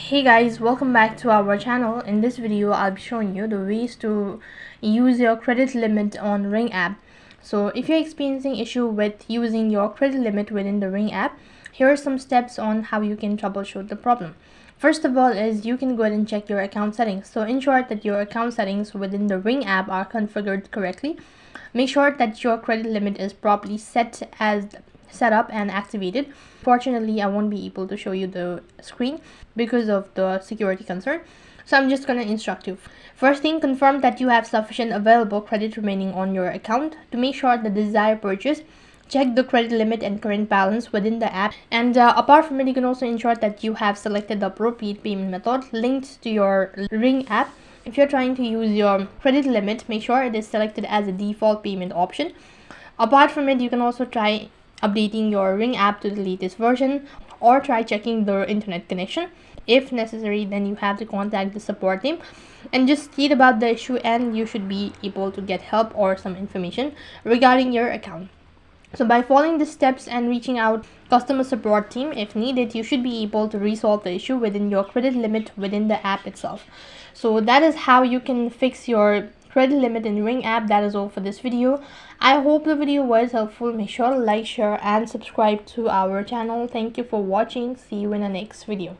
Hey guys, welcome back to our channel. In this video I'll be showing you the ways to use your credit limit on Ring app. So if you're experiencing issue with using your credit limit within the Ring app, here are some steps on how you can troubleshoot the problem. First of all is you can go ahead and check your account settings. So ensure that your account settings within the Ring app are configured correctly. Make sure that your credit limit is properly set up and activated. Fortunately, I won't be able to show you the screen because of the security concern, so I'm just gonna instruct you. First thing, confirm that you have sufficient available credit remaining on your account. To make sure the desired purchase, check the credit limit and current balance within the app, and apart from it, you can also ensure that you have selected the appropriate payment method linked to your Ring app. If you're trying to use your credit limit, make sure it is selected as a default payment option. Apart from it, you can also try updating your Ring app to the latest version, or try checking the internet connection. If necessary, then you have to contact the support team and just state about the issue, and you should be able to get help or some information regarding your account. So by following the steps and reaching out customer support team if needed, you should be able to resolve the issue within your credit limit within the app itself. So that is how you can fix your credit limit in Ring app. That is all for this video. I hope the video was helpful. Make sure to like, share and subscribe to our channel. Thank you for watching. See you in the next video.